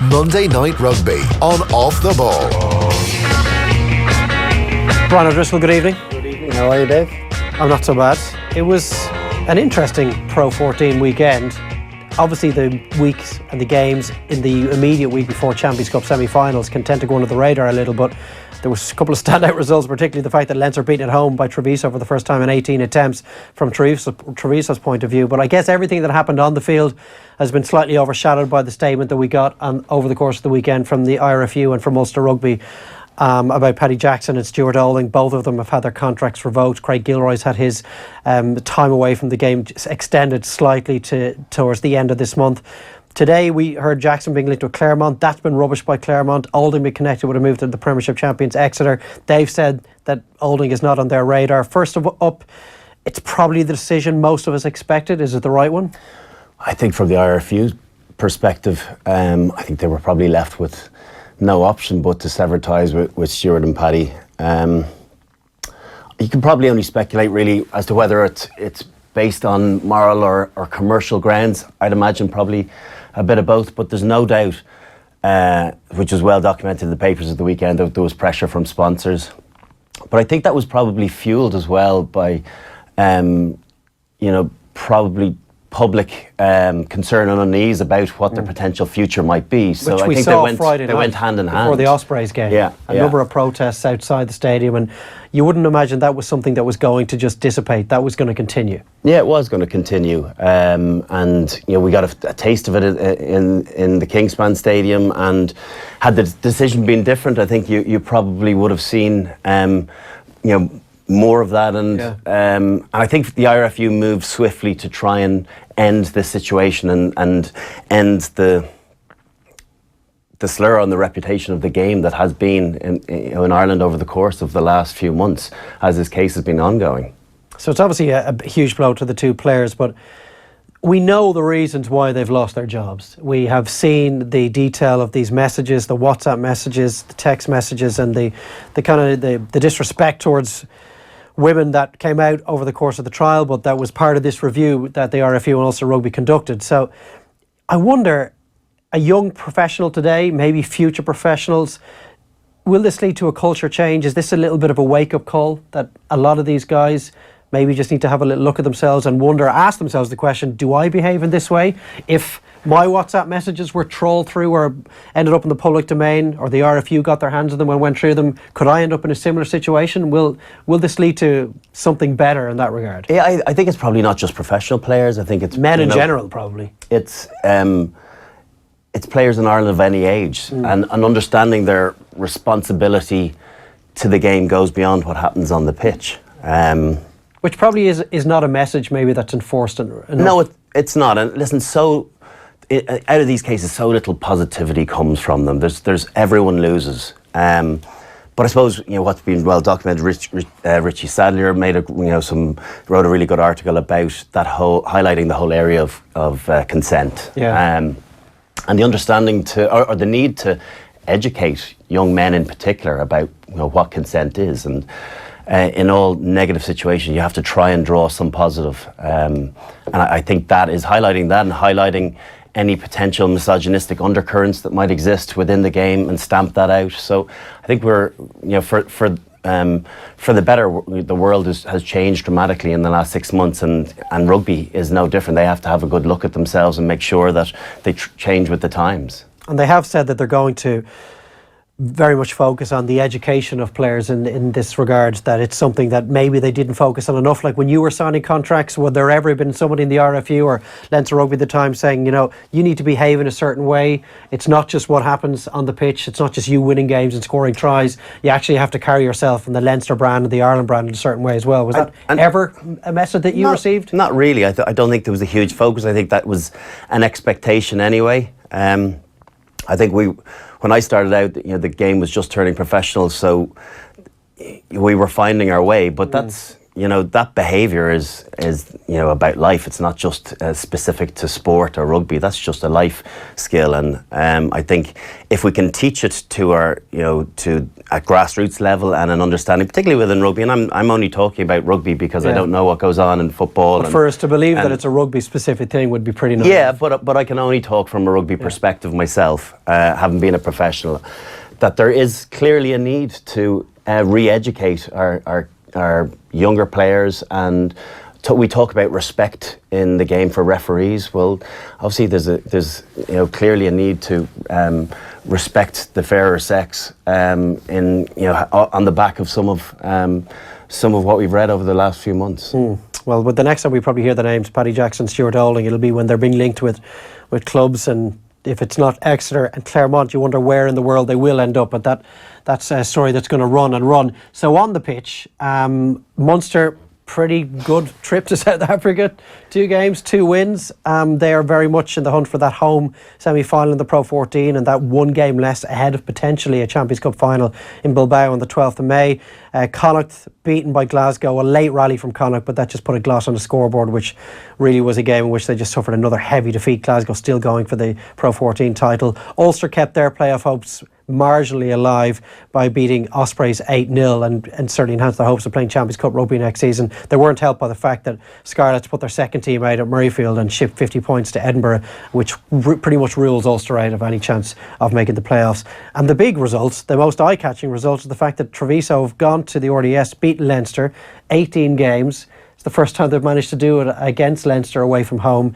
Monday Night Rugby on Off the Ball. Brian O'Driscoll, good evening. Good evening. How are you, Dave? I'm not so bad. It was an interesting Pro 14 weekend. Obviously, the weeks and the games in the immediate week before Champions Cup semi-finals can tend to go under the radar a little, but there was a couple of standout results, particularly the fact that Leinster beaten at home by Treviso for the first time in 18 attempts from Treviso's point of view. But I guess everything that happened on the field has been slightly overshadowed by the statement that we got over the course of the weekend from the IRFU and from Ulster Rugby about Paddy Jackson and Stuart Olding. Both of them have had their contracts revoked. Craig Gilroy's had his time away from the game extended slightly towards the end of this month. Today we heard Jackson being linked with Claremont. That's been rubbish by Claremont. Olding being connected with a move to the Premiership champions Exeter. They've said that Olding is not on their radar. First up, it's probably the decision most of us expected. Is it the right one? I think from the IRFU perspective, I think they were probably left with no option but to sever ties with Stuart and Paddy. You can probably only speculate really as to whether it's based on moral or commercial grounds. I'd imagine probably a bit of both, but there's no doubt, which was well documented in the papers of the weekend, that there was pressure from sponsors. But I think that was probably fuelled as well by, probably public concern and unease about what their potential future might be. So Which I we think saw they went hand in hand before the Ospreys game. A number of protests outside the stadium, and you wouldn't imagine that was something that was going to just dissipate. That was going to continue. Yeah, it was going to continue, and we got a taste of it in the Kingspan Stadium. And had the decision been different, I think you probably would have seen more of that, and I think the IRFU moved swiftly to try and end this situation and end the slur on the reputation of the game that has been in Ireland over the course of the last few months, as this case has been ongoing. So it's obviously a huge blow to the two players, but we know the reasons why they've lost their jobs. We have seen the detail of these messages, the WhatsApp messages, the text messages, and the kind of the disrespect towards women that came out over the course of the trial, but that was part of this review that the RFU and Ulster Rugby conducted. So I wonder, a young professional today, maybe future professionals, will this lead to a culture change? Is this a little bit of a wake-up call that a lot of these guys maybe just need to have a little look at themselves and ask themselves the question, do I behave in this way? If my WhatsApp messages were trawled through or ended up in the public domain, or the RFU got their hands on them and went through them, could I end up in a similar situation? Will this lead to something better in that regard? Yeah, I think it's probably not just professional players. I think it's men in general, probably. It's players in Ireland of any age, and understanding their responsibility to the game goes beyond what happens on the pitch. Which probably is not a message maybe that's enforced enough. No, it's not. And listen, out of these cases, so little positivity comes from them. There's everyone loses. But I suppose what's been well documented. Richie Sadlier wrote a really good article about that highlighting the whole area of consent. And the understanding or the need to educate young men in particular about what consent is, and in all negative situations you have to try and draw some positive, and I think that is highlighting that and highlighting any potential misogynistic undercurrents that might exist within the game and stamp that out. So I think we're for the better, the world has changed dramatically in the last 6 months, and rugby is no different. They have to have a good look at themselves and make sure that they change with the times. And they have said that they're going to very much focus on the education of players in this regard, that it's something that maybe they didn't focus on enough. Like when you were signing contracts, would there ever been somebody in the RFU or Leinster Rugby at the time saying, you need to behave in a certain way? It's not just what happens on the pitch. It's not just you winning games and scoring tries. You actually have to carry yourself in the Leinster brand and the Ireland brand in a certain way as well. Was that ever a message that you received? Not really. I don't think there was a huge focus. I think that was an expectation anyway. I think when I started out, the game was just turning professional, so we were finding our way. But that's that behaviour is about life. It's not just specific to sport or rugby. That's just a life skill, and I think if we can teach it to our to at grassroots level and an understanding, particularly within rugby, and I'm only talking about rugby because I don't know what goes on in football. But for us to believe that it's a rugby specific thing would be pretty nice. Yeah, but I can only talk from a rugby perspective myself, having been a professional, that there is clearly a need to re-educate our younger players, and we talk about respect in the game for referees. Well, obviously there's clearly a need to respect the fairer sex on the back of some of what we've read over the last few months. Well, with the next time we probably hear the names Paddy Jackson, Stuart Olding, it'll be when they're being linked with clubs, and if it's not Exeter and Claremont, you wonder where in the world they will end up. But that's a story that's going to run and run. So on the pitch, Munster, pretty good trip to South Africa. 2 games, 2 wins. They are very much in the hunt for that home semi-final in the Pro 14, and that 1 game less ahead of potentially a Champions Cup final in Bilbao on the 12th of May. Connacht beaten by Glasgow, a late rally from Connacht, but that just put a gloss on the scoreboard, which really was a game in which they just suffered another heavy defeat. Glasgow still going for the Pro 14 title. Ulster kept their playoff hopes marginally alive by beating Ospreys 8-0 and certainly enhanced their hopes of playing Champions Cup rugby next season. They weren't helped by the fact that Scarlets put their second team out at Murrayfield and shipped 50 points to Edinburgh, which pretty much rules Ulster out of any chance of making the playoffs. And the big results, the most eye-catching results, is the fact that Treviso have gone to the RDS, beaten Leinster, 18 games. It's the first time they've managed to do it against Leinster away from home.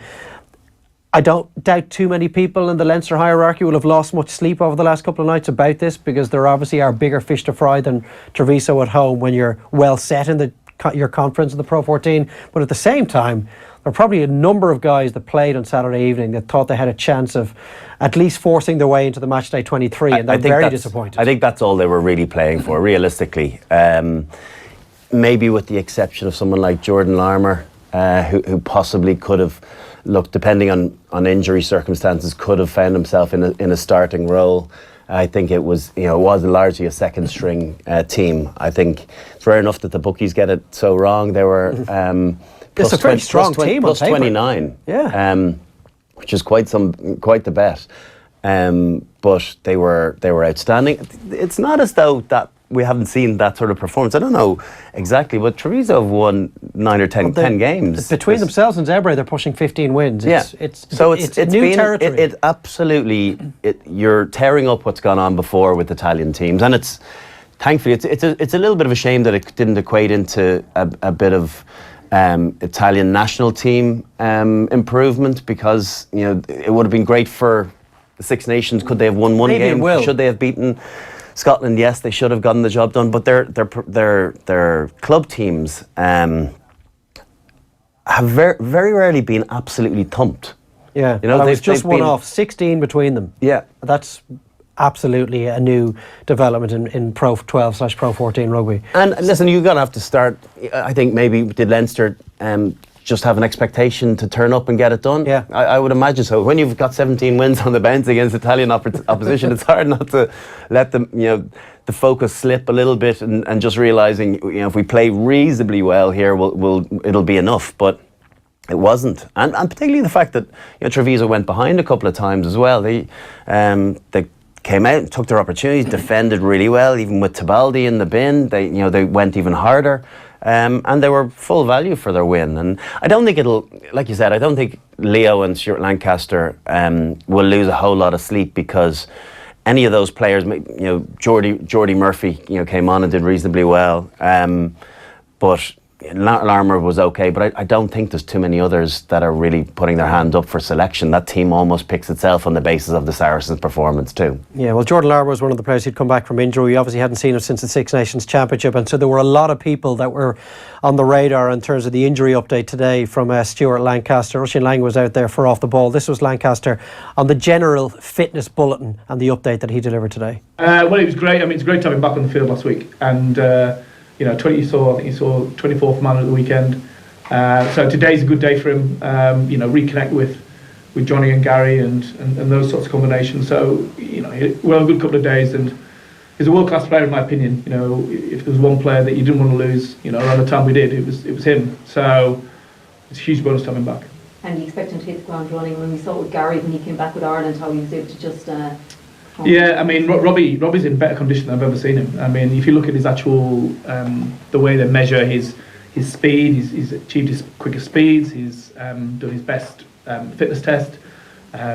I don't doubt too many people in the Leinster hierarchy will have lost much sleep over the last couple of nights about this, because there obviously are bigger fish to fry than Treviso at home when you're well set in your conference in the Pro 14. But at the same time, there are probably a number of guys that played on Saturday evening that thought they had a chance of at least forcing their way into the matchday 23, and they're very disappointed. I think that's all they were really playing for, realistically. Maybe with the exception of someone like Jordan Larmour, who possibly could have, depending on injury circumstances, could have found himself in a starting role. I think it was largely a second string team. I think it's rare enough that the bookies get it so wrong. They were it's a very strong team plus on paper. 29, which is quite the bet. But they were outstanding. It's not as though that we haven't seen that sort of performance. I don't know exactly, but Treviso have won 9 or 10 games. Between themselves and Zebre, they're pushing 15 wins. It's new territory. It absolutely, you're tearing up what's gone on before with Italian teams, and thankfully it's a little bit of a shame that it didn't equate into a bit of Italian national team improvement, because it would have been great for the Six Nations. Could they have won one game? Should they have beaten Scotland? Yes, they should have gotten the job done, but their club teams have very rarely been absolutely thumped. Yeah, they've just won off 16 between them. Yeah, that's absolutely a new development in Pro 12/Pro 14 rugby. And listen, you're going to have to start. I think maybe did Leinster just have an expectation to turn up and get it done? Yeah, I would imagine so. When you've got 17 wins on the bounce against Italian opposition, it's hard not to let them, the focus slip a little bit, and just realising, if we play reasonably well here, it'll be enough. But it wasn't, and particularly the fact that Treviso went behind a couple of times as well. They came out and took their opportunities, defended really well, even with Tibaldi in the bin. They went even harder. And they were full value for their win. And I don't think like you said, I don't think Leo and Stuart Lancaster will lose a whole lot of sleep, because any of those players, Geordie Murphy, came on and did reasonably well. But Larmour was okay, but I don't think there's too many others that are really putting their hand up for selection. That team almost picks itself on the basis of the Saracens' performance too. Yeah, well, Jordan Larmour was one of the players who'd come back from injury. We obviously hadn't seen him since the Six Nations Championship, and so there were a lot of people that were on the radar in terms of the injury update today from Stuart Lancaster. Oisin Lang was out there for Off the Ball. This was Lancaster on the general fitness bulletin and the update that he delivered today. Well, it was great. I mean, it's great to have him back on the field last week, and I think he saw 24th man at the weekend. So today's a good day for him. Reconnect with Johnny and Gary and those sorts of combinations. So we'll have a good couple of days, and he's a world-class player in my opinion. You know, if there was one player that you didn't want to lose, you know, around the time we did, it was him. So it's a huge bonus to have him back. And you expect him to hit the ground running? When we saw it with Gary when he came back with Ireland, how he was able to just... Yeah, I mean, Robbie's in better condition than I've ever seen him. I mean, if you look at his actual, the way they measure his speed, he's achieved his quickest speeds, he's done his best fitness test,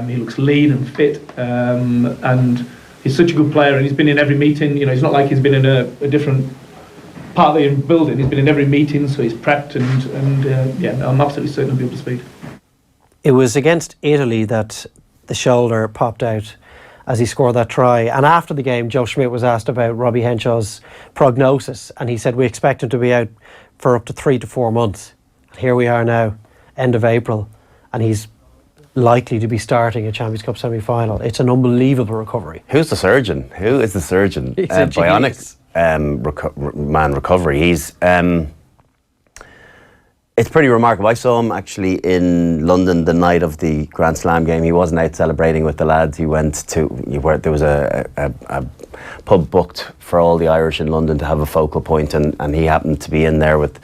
he looks lean and fit, and he's such a good player, and he's been in every meeting. You know, it's not like he's been in a different part of the building, he's been in every meeting, so he's prepped, and yeah, I'm absolutely certain he'll be up to speed. It was against Italy that the shoulder popped out as he scored that try. And after the game, Joe Schmidt was asked about Robbie Henshaw's prognosis, and he said, we expect him to be out for up to 3 to 4 months. And here we are now, end of April, and he's likely to be starting a Champions Cup semi-final. It's an unbelievable recovery. Who's the surgeon? Who is the surgeon? He's a bionic man recovery. He's... It's pretty remarkable. I saw him actually in London the night of the Grand Slam game. He wasn't out celebrating with the lads. He went to where there was a pub booked for all the Irish in London to have a focal point, and he happened to be in there with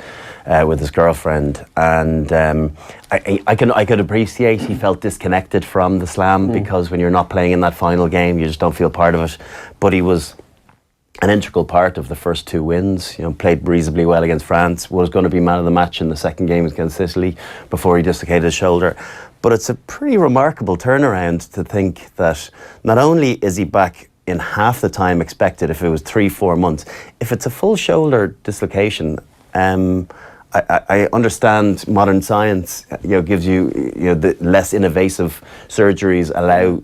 his girlfriend. And I could appreciate he felt disconnected from the Slam because when you're not playing in that final game, you just don't feel part of it. But he was an integral part of the first 2 wins. You know, played reasonably well against France, was going to be man of the match in the second game against Italy before he dislocated his shoulder. But it's a pretty remarkable turnaround to think that not only is he back in half the time expected if it was 3-4 months, if it's a full shoulder dislocation, I understand modern science, you know, gives you, the less invasive surgeries allow,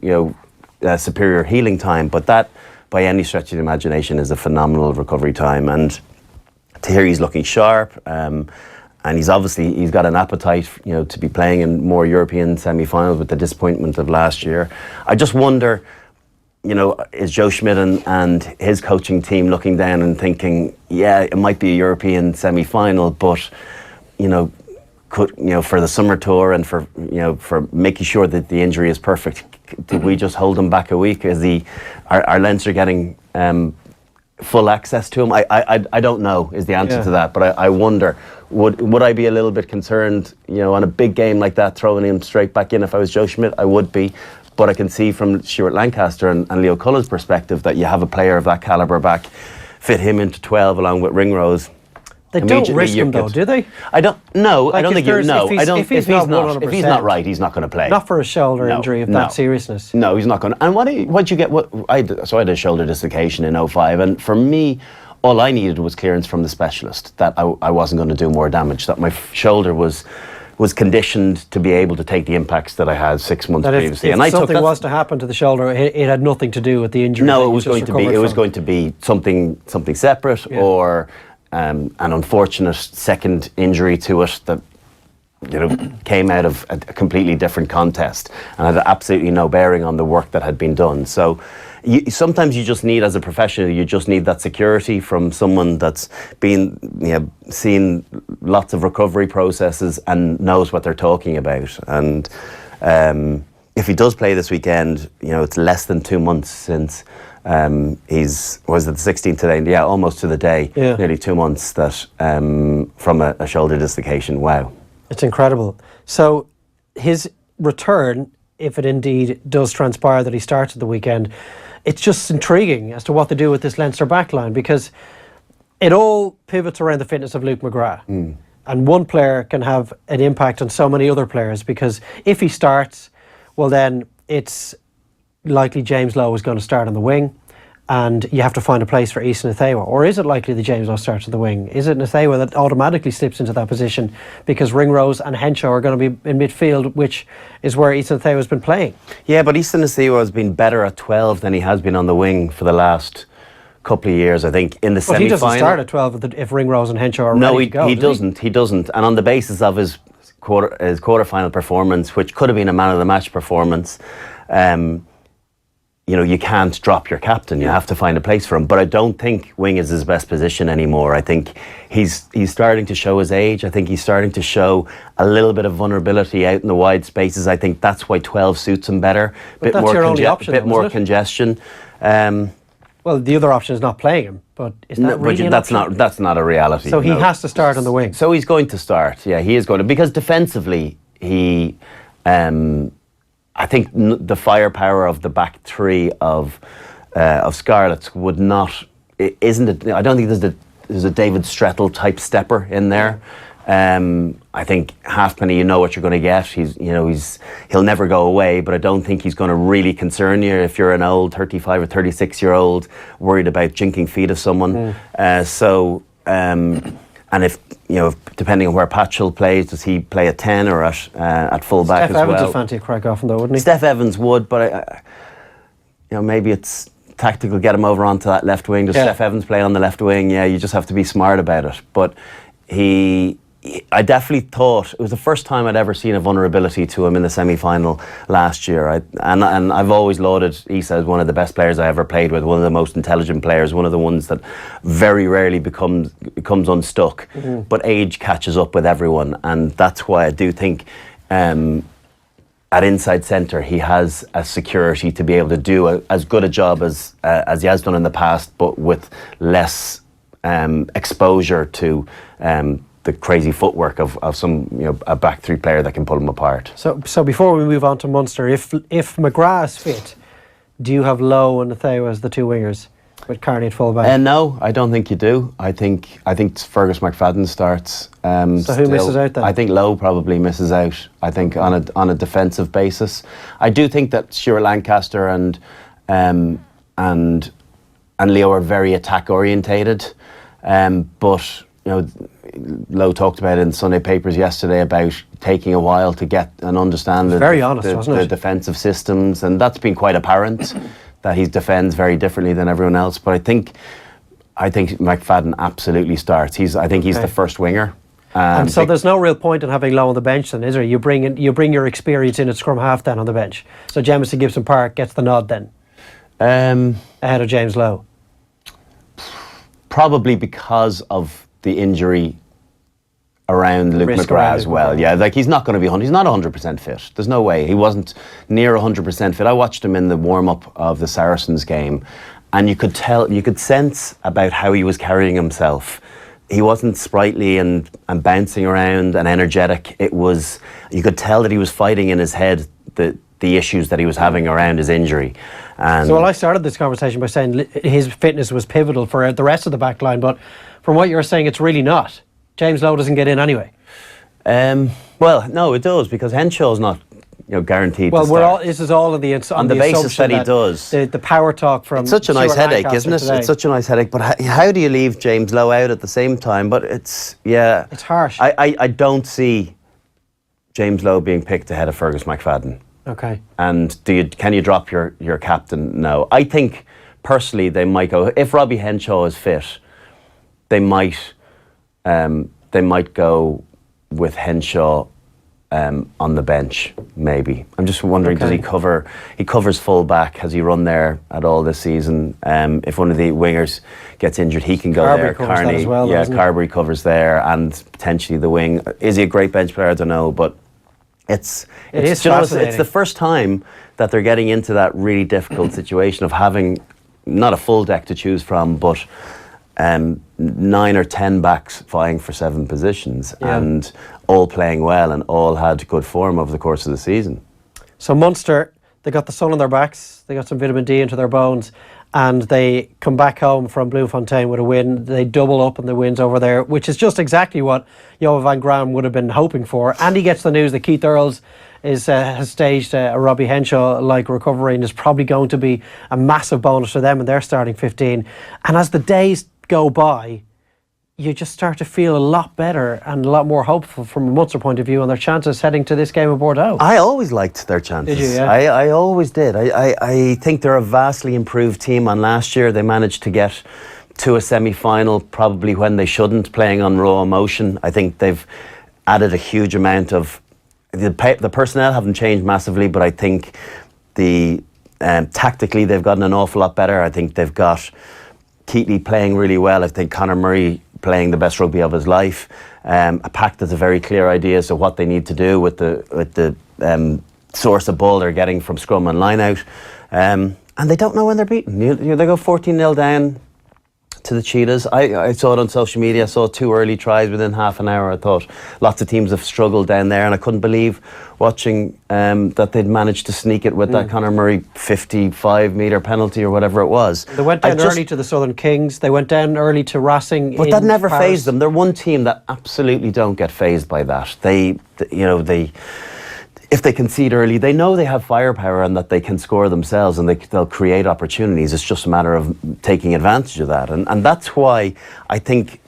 superior healing time, but that, by any stretch of the imagination, is a phenomenal recovery time. And to hear he's looking sharp, and he's got an appetite, to be playing in more European semi-finals with the disappointment of last year. I just wonder, is Joe Schmidt and his coaching team looking down and thinking, yeah, it might be a European semi-final, but for the summer tour and for making sure that the injury is perfect, did we just hold him back a week? Are Leinster getting full access to him? I don't know is the answer to that, but I wonder, would I be a little bit concerned, on a big game like that, throwing him straight back in? If I was Joe Schmidt, I would be. But I can see from Stuart Lancaster and Leo Cullen's perspective that you have a player of that calibre back, fit him into 12 along with Ringrose. They don't risk him though, do they? I don't know. I don't think you know. If he's not right, he's not going to play. Not for a shoulder injury of that seriousness. No, he's not going to. And what you get? I had a shoulder dislocation in 2005, and for me, all I needed was clearance from the specialist that I wasn't going to do more damage. That my shoulder was conditioned to be able to take the impacts that I had 6 months previously. If something was to happen to the shoulder, it had nothing to do with the injury. No, it was going to be something separate, or an unfortunate second injury to it that came out of a completely different contest and had absolutely no bearing on the work that had been done. So sometimes you just need, as a professional, you just need that security from someone that's been seen lots of recovery processes and knows what they're talking about. And if he does play this weekend, it's less than 2 months since was it the 16th today? Yeah, almost to the day. Yeah. Nearly 2 months that from a shoulder dislocation. Wow. It's incredible. So his return, if it indeed does transpire that he starts at the weekend, it's just intriguing as to what to do with this Leinster backline, because it all pivots around the fitness of Luke McGrath. And one player can have an impact on so many other players, because if he starts, well then it's likely James Lowe is going to start on the wing, and you have to find a place for Ethan Nathaiwa. Or is it likely that James Lowe starts on the wing? Is it Nathaiwa that automatically slips into that position because Ringrose and Henshaw are going to be in midfield, which is where Ethan Nathaiwa has been playing? Yeah, but Ethan Nathaiwa has been better at 12 than he has been on the wing for the last couple of years, I think. In the semi-final, he doesn't start at 12 if Ringrose and Henshaw are ready to go. No, he doesn't. And on the basis of his quarter-final performance, which could have been a man of the match performance, you can't drop your captain. You have to find a place for him. But I don't think wing is his best position anymore. I think he's starting to show his age. I think he's starting to show a little bit of vulnerability out in the wide spaces. I think that's why 12 suits him better. But that's your only option, bit more congestion. Well, Well, the other option is not playing him, but is that really an option? That's not a reality. So he has to start on the wing. So he's going to start. Yeah, he is going to, because defensively he, I think the firepower of the back three of Scarlets would not. Isn't it? I don't think there's a David Strettle type stepper in there. I think Halfpenny, you know what you're going to get. He'll never go away, but I don't think he's going to really concern you if you're an old 35 or 36-year-old worried about jinking feet of someone. And if depending on where Patchell plays, does he play at 10 or at fullback as well? Steph Evans would fancy a crack off him though, wouldn't he? Steph Evans would, but maybe it's tactical, get him over onto that left wing. Does Steph Evans play on the left wing? Yeah, you just have to be smart about it. But I definitely thought it was the first time I'd ever seen a vulnerability to him in the semi-final last year. And I've always lauded Issa as one of the best players I ever played with, one of the most intelligent players, one of the ones that very rarely becomes unstuck. Mm-hmm. But age catches up with everyone, and that's why I do think at inside centre he has a security to be able to do as good a job as he has done in the past, but with less exposure to the crazy footwork of some a back three player that can pull them apart. So before we move on to Munster, if McGrath is fit, do you have Lowe and Natheo as the two wingers with Carney at fullback? No, I don't think you do. I think Fergus McFadden starts. So who misses out then? I think Lowe probably misses out. I think on a defensive basis. I do think that Stuart Lancaster and Leo are very attack orientated, but Lowe talked about it in Sunday papers yesterday about taking a while to get and understand the defensive systems, and that's been quite apparent that he defends very differently than everyone else. But I think McFadden absolutely starts. I think he's the first winger. And so there's no real point in having Lowe on the bench then, is there? You bring your experience in at scrum half then on the bench. So Jamison Gibson Park gets the nod then, ahead of James Lowe. Probably because of the injury around Luke McGrath as well. Yeah, like he's not going to be 100%. He's not 100% fit. There's no way. He wasn't near 100% fit. I watched him in the warm-up of the Saracens game, and you could sense about how he was carrying himself. He wasn't sprightly and bouncing around and energetic. You could tell that he was fighting in his head the issues that he was having around his injury. And so I started this conversation by saying his fitness was pivotal for the rest of the back line, but from what you're saying, it's really not. James Lowe doesn't get in anyway. Well, no, it does, because Henshaw's not guaranteed to start. This is all on the basis that he does. The power talk from it's such a nice Stuart headache, Lancaster isn't it? today. It's such a nice headache. But how do you leave James Lowe out at the same time? But it's harsh. I don't see James Lowe being picked ahead of Fergus McFadden. Okay. And can you drop your captain? No. I think personally they might go, if Robbie Henshaw is fit, they might go with Henshaw on the bench, maybe. I'm just wondering, does he cover? He covers full back. Has he run there at all this season? If one of the wingers gets injured, he can go there. Carney, as well, Carberry covers there, and potentially the wing. Is he a great bench player? I don't know, but it's the first time that they're getting into that really difficult situation of having not a full deck to choose from, but 9 or 10 backs vying for 7 positions, and all playing well and all had good form over the course of the season. So Munster, they got the sun on their backs, they got some vitamin D into their bones, and they come back home from Bloemfontein with a win. They double up on the wins over there, which is just exactly what Johan van Graan would have been hoping for. And he gets the news that Keith Earls has staged a Robbie Henshaw-like recovery, and is probably going to be a massive bonus for them in their starting 15. And as the days go by, you just start to feel a lot better and a lot more hopeful from a Munster point of view on their chances heading to this game of Bordeaux. I always liked their chances. Did you? Yeah? I always did. I think they're a vastly improved team on last year. They managed to get to a semi-final probably when they shouldn't, playing on raw emotion. I think they've added a huge amount of... The personnel haven't changed massively, but I think tactically they've gotten an awful lot better. I think they've got Keatley playing really well. I think Conor Murray playing the best rugby of his life. A pack that's a very clear idea as to what they need to do with the source of ball they're getting from scrum and line out. and they don't know when they're beaten. They go 14-0 down to the Cheetahs. I saw it on social media. I saw 2 early tries within half an hour. I thought lots of teams have struggled down there, and I couldn't believe watching that they'd managed to sneak it with that Conor Murray 55-metre penalty or whatever it was. They went down early to the Southern Kings. They went down early to Racing. But that never fazed them. They're one team that absolutely don't get fazed by that. If they concede early, they know they have firepower and that they can score themselves, and they'll create opportunities. It's just a matter of taking advantage of that. And that's why I think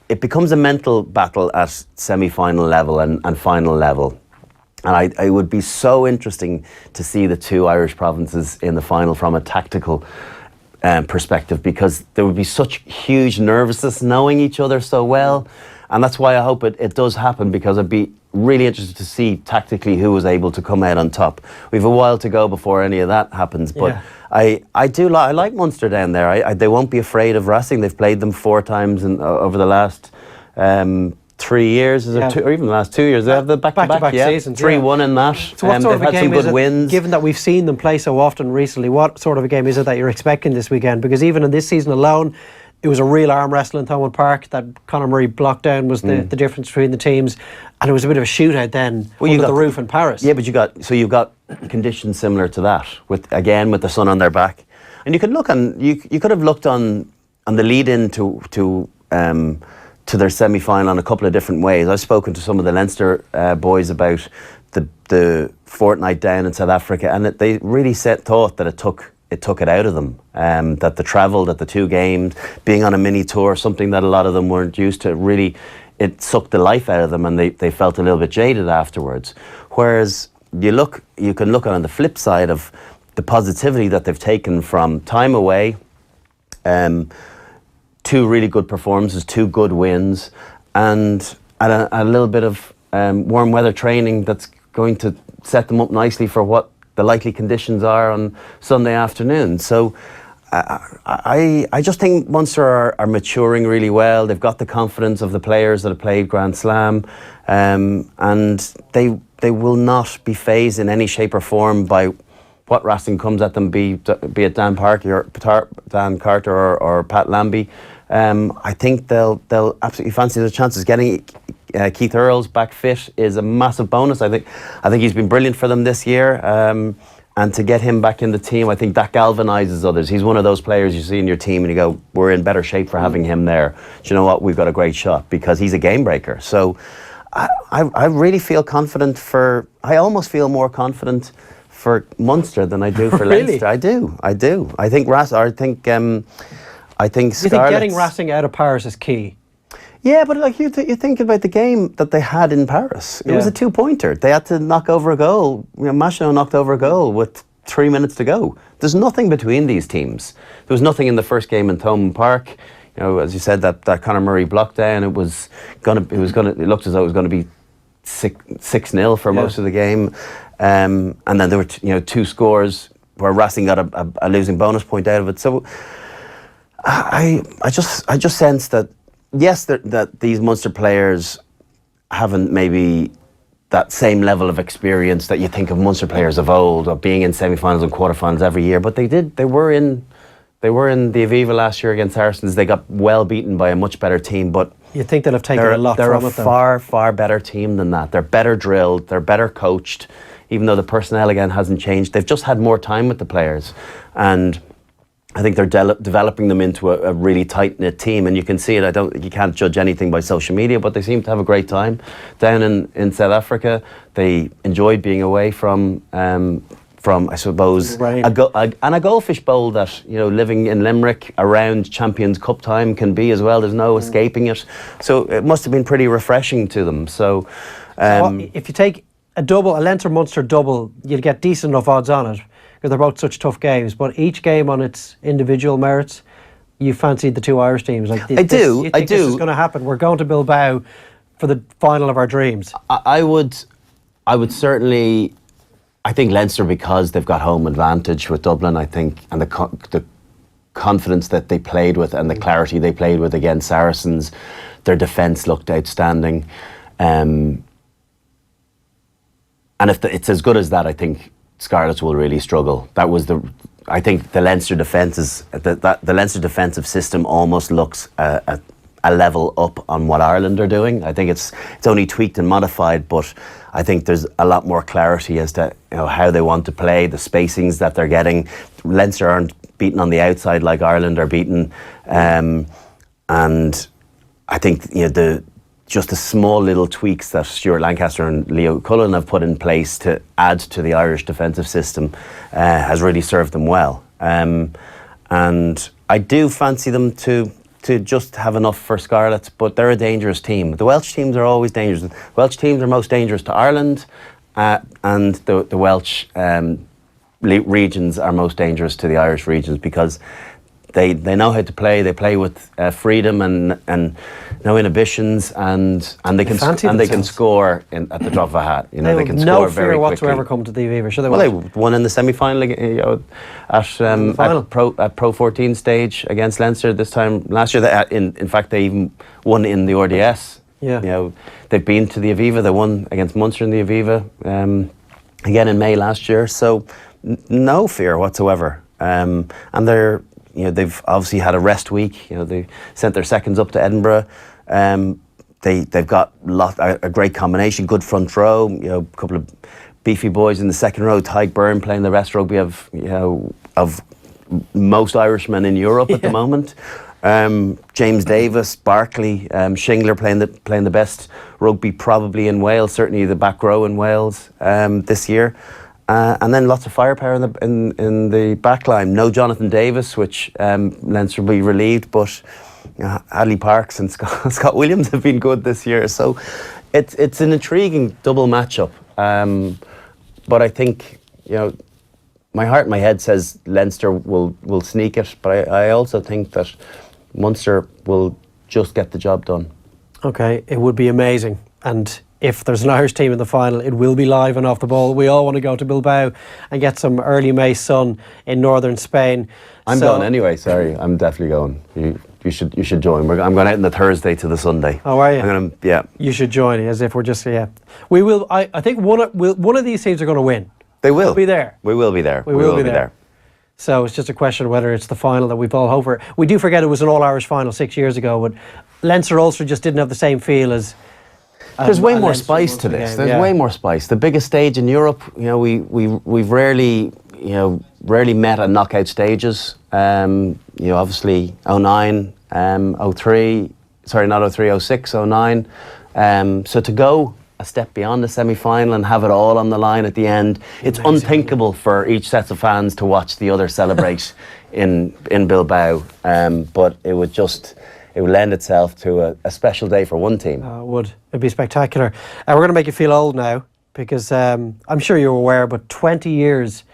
it becomes a mental battle at semi-final level and final level. And it would be so interesting to see the 2 Irish provinces in the final from a tactical perspective, because there would be such huge nervousness knowing each other so well. And that's why I hope it does happen, because I'd be really interested to see tactically who was able to come out on top. We've a while to go before any of that happens, but I like Munster down there. They won't be afraid of Racing. They've played them 4 times over the last 3 years, or even the last 2 years. They have the back-to-back seasons. 3-1 in that. So what sort of a game is it, given that we've seen them play so often recently, what sort of a game is it that you're expecting this weekend? Because even in this season alone, it was a real arm wrestle in Thomond Park. That Conor Murray blocked down was the difference between the teams, and it was a bit of a shootout then under the roof in Paris. Yeah, but you've got conditions similar to that with the sun on their back, and you could look on. You could have looked on the lead in to their semi-final in a couple of different ways. I've spoken to some of the Leinster boys about the fortnight down in South Africa, and they really thought that it took it out of them. That the travel, that the 2 games, being on a mini tour, something that a lot of them weren't used to, really, it sucked the life out of them, and they felt a little bit jaded afterwards. Whereas you can look on the flip side of the positivity that they've taken from time away, 2 really good performances, 2 good wins, and a little bit of warm weather training that's going to set them up nicely for what the likely conditions are on Sunday afternoon. So I just think Munster are maturing really well. They've got the confidence of the players that have played Grand Slam, and they will not be fazed in any shape or form by what Racing comes at them, be it Dan Carter or Pat Lambie. I think they'll absolutely fancy their chances. Getting Keith Earls back fit is a massive bonus. I think he's been brilliant for them this year, and to get him back in the team, I think that galvanises others. He's one of those players you see in your team and you go, we're in better shape for having him there. Do you know what? We've got a great shot, because he's a game breaker. So I really feel confident I almost feel more confident for Munster than I do for Really? Leinster. I do. I think Scarlets. You think getting Racing out of Paris is key? Yeah, but you think about the game that they had in Paris. It was a 2-pointer. They had to knock over a goal. Machino knocked over a goal with 3 minutes to go. There's nothing between these teams. There was nothing in the first game in Thomond Park. As you said, that Conor Murray blocked down. It looked as though it was going to be 6-0 for most of the game. And then there were 2 scores where Racing got a losing bonus point out of it. So I just sense that, yes, that these Munster players haven't maybe that same level of experience that you think of Munster players of old, or being in semi-finals and quarter-finals every year, but they were in the Aviva last year against Saracens. They got well beaten by a much better team, but you think they'll have taken a lot from it. They're a far better team than that. They're better drilled, they're better coached, even though the personnel again hasn't changed. They've just had more time with the players, and I think they're developing them into a really tight-knit team, and you can see it. You can't judge anything by social media, but they seem to have a great time down in South Africa. They enjoyed being away from I suppose a goldfish bowl that living in Limerick around Champions Cup time can be as well. There's no escaping it, so it must have been pretty refreshing to them. So if you take a Leinster Munster double, you'd get decent enough odds on it, because they're both such tough games, but each game on its individual merits, you fancied the 2 Irish teams. I do. You think this is going to happen? We're going to Bilbao for the final of our dreams. I would certainly. I think Leinster, because they've got home advantage with Dublin, I think, and the confidence that they played with and the clarity they played with against Saracens, their defence looked outstanding. And if it's as good as that, I think Scarlets will really struggle. That was I think the Leinster defence is the Leinster defensive system almost looks a level up on what Ireland are doing. I think it's only tweaked and modified, but I think there's a lot more clarity as to how they want to play, the spacings that they're getting. Leinster aren't beaten on the outside like Ireland are beaten, and I think just the small little tweaks that Stuart Lancaster and Leo Cullen have put in place to add to the Irish defensive system has really served them well. And I do fancy them to just have enough for Scarlets, but they're a dangerous team. The Welsh teams are always dangerous. The Welsh teams are most dangerous to Ireland, and the Welsh regions are most dangerous to the Irish regions because they know how to play. They play with freedom and no inhibitions, and they can score at the drop of a hat. They can score very quickly. No fear whatsoever come to the Aviva. Sure, they won in the semi-final at Pro 14 stage against Leinster this time last year. In fact, they even won in the RDS. Yeah. They've been to the Aviva. They won against Munster in the Aviva again in May last year. So no fear whatsoever. And they've obviously had a rest week. They sent their seconds up to Edinburgh. They've got a great combination, good front row. A couple of beefy boys in the second row. Tyke Byrne playing the best rugby of most Irishmen in Europe at the moment. James Davis, Barkley, Shingler playing the best rugby probably in Wales. Certainly the back row in Wales this year. And then lots of firepower in the back line. No Jonathan Davis, which Leinster will be relieved, but Adley Parks and Scott Williams have been good this year. So it's an intriguing double matchup. But I think, my heart and my head says Leinster will sneak it, but I also think that Munster will just get the job done. Okay, it would be amazing. And if there's an Irish team in the final, it will be live and off the ball. We all want to go to Bilbao and get some early May sun in northern Spain. I'm going anyway. Sorry, I'm definitely going. You should join. I'm going out on the Thursday to the Sunday. Oh, are you? You should join. As if we're just We will. I think one of these teams are going to win. They will. We'll be there. We will be there. We will be there. So it's just a question of whether it's the final that we've all hoped for. We do forget it was an all-Irish final 6 years ago, but Leinster-Ulster just didn't have the same feel as. There's way more spice to this. There's way more spice. The biggest stage in Europe, we've rarely met at knockout stages. Obviously 09, 03, sorry, not 03, 06, 09. So to go a step beyond the semi-final and have it all on the line at the end, it's unthinkable for each set of fans to watch the other celebrate in Bilbao. But it would lend itself to a special day for one team. It would. It'd be spectacular. We're going to make you feel old now because I'm sure you're aware, but 20 years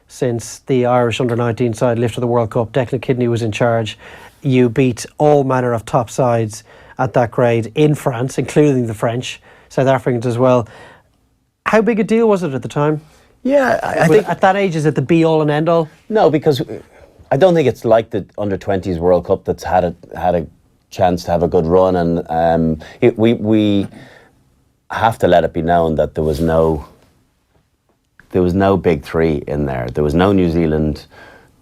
since the Irish under-19 side lifted the World Cup, Declan Kidney was in charge. You beat all manner of top sides at that grade in France, including the French, South Africans as well. How big a deal was it at the time? Yeah, I think at that age, is it the be-all and end-all? No, because I don't think it's like the under-20s World Cup that's had a chance to have a good run, and we have to let it be known that there was no big three in there. There was no New Zealand,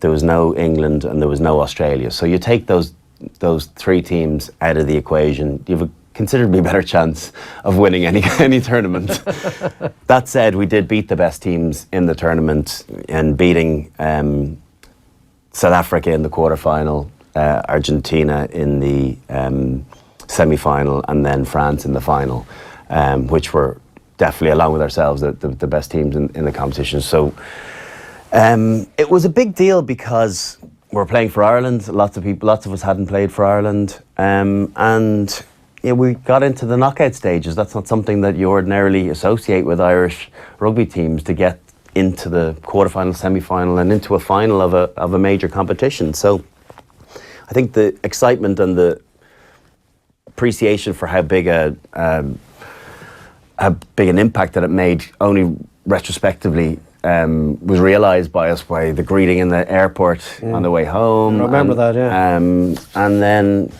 there was no England, and there was no Australia. So you take those three teams out of the equation, you have a considerably better chance of winning any tournament. That said, we did beat the best teams in the tournament and beating South Africa in the quarterfinal, Argentina in the semi-final, and then France in the final, which were definitely, along with ourselves, the best teams in the competition. So it was a big deal because we're playing for Ireland. Lots of us hadn't played for Ireland, and we got into the knockout stages. That's not something that you ordinarily associate with Irish rugby teams, to get into the quarterfinal, semi-final, and into a final of a major competition. So I think the excitement and the appreciation for how big an impact that it made only retrospectively was realised by us by the greeting in the airport on the way home. I remember that, yeah. And then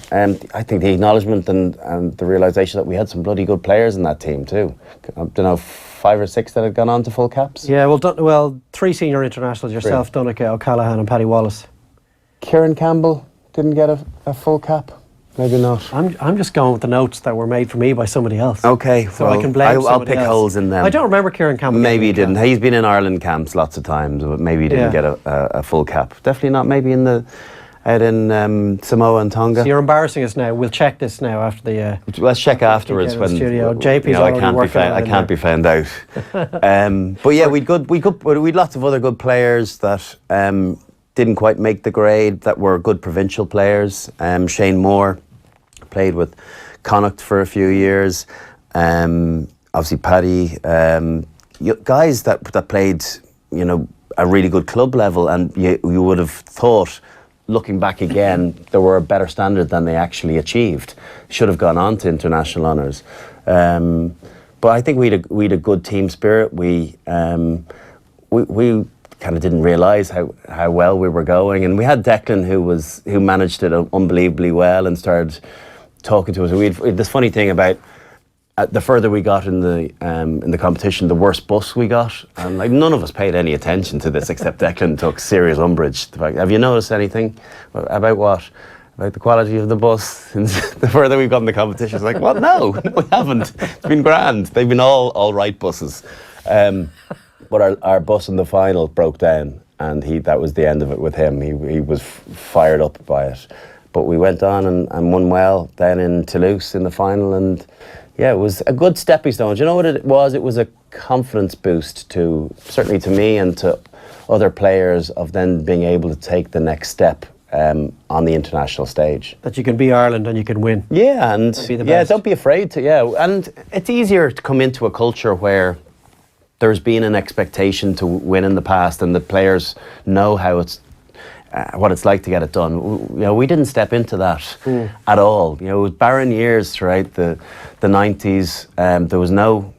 I think the acknowledgement and the realisation that we had some bloody good players in that team too. I don't know, 5 or 6 that had gone on to full caps. Yeah, well, 3 senior internationals, yourself, Donncha, O'Callaghan and Paddy Wallace. Kieran Campbell didn't get a full cap. Maybe not. I'm just going with the notes that were made for me by somebody else. Okay, so I can blame I'll pick else. holes in them. I don't remember Kieran Campbell. Maybe he didn't. He's been in Ireland camps lots of times, but maybe he didn't get a full cap. Definitely not. Maybe out in Samoa and Tonga. So you're embarrassing us now. We'll check this now after the. Let's check afterwards when studio. JP's I can't be found out. But yeah, we'd lots of other good players that didn't quite make the grade, that were good provincial players. Shane Moore played with Connacht for a few years. Obviously Paddy, guys that played, a really good club level, and you would have thought, looking back again, they were a better standard than they actually achieved. Should have gone on to international honours. But I think we'd a good team spirit. We kind of didn't realise how well we were going, and we had Declan who managed it unbelievably well and started talking to us. We had this funny thing about the further we got in the competition, the worse bus we got, and none of us paid any attention to this except Declan took serious umbrage. Have you noticed anything about what? About the quality of the bus? And the further we've got in the competition, it's like, well, no, we haven't. It's been grand. They've been all right buses. But our bus in the final broke down, and that was the end of it with him. He was fired up by it. But we went on and won well then in Toulouse in the final, and yeah, it was a good stepping stone. Do you know what it was? It was a confidence boost certainly to me and to other players, of then being able to take the next step on the international stage. That you can be Ireland and you can win. Yeah, and don't be afraid to. Yeah, and it's easier to come into a culture where there's been an expectation to win in the past, and the players know how what it's like to get it done. We didn't step into that at all. It was barren years throughout the 90s. There was no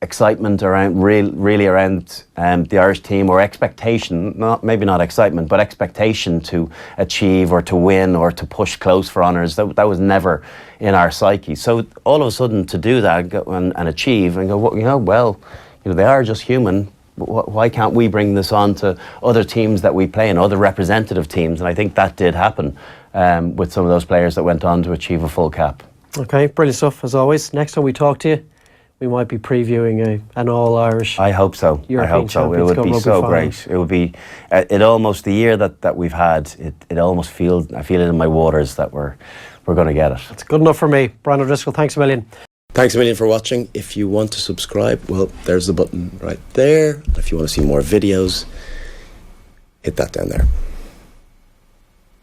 excitement around really around the Irish team, or expectation, maybe not excitement, but expectation to achieve or to win or to push close for honours. That was never in our psyche. So all of a sudden to do that and achieve and go, they are just human. Why can't we bring this on to other teams that we play in, other representative teams? And I think that did happen with some of those players that went on to achieve a full cap. Okay, brilliant stuff as always. Next time we talk to you, we might be previewing an all-Irish. I hope so. European I hope so. It would be so great. It would be. It almost, the year that we've had, it almost feels. I feel it in my waters that we're going to get it. That's good enough for me. Brian O'Driscoll, thanks a million. Thanks a million for watching. If you want to subscribe, well, there's the button right there. If you want to see more videos, hit that down there.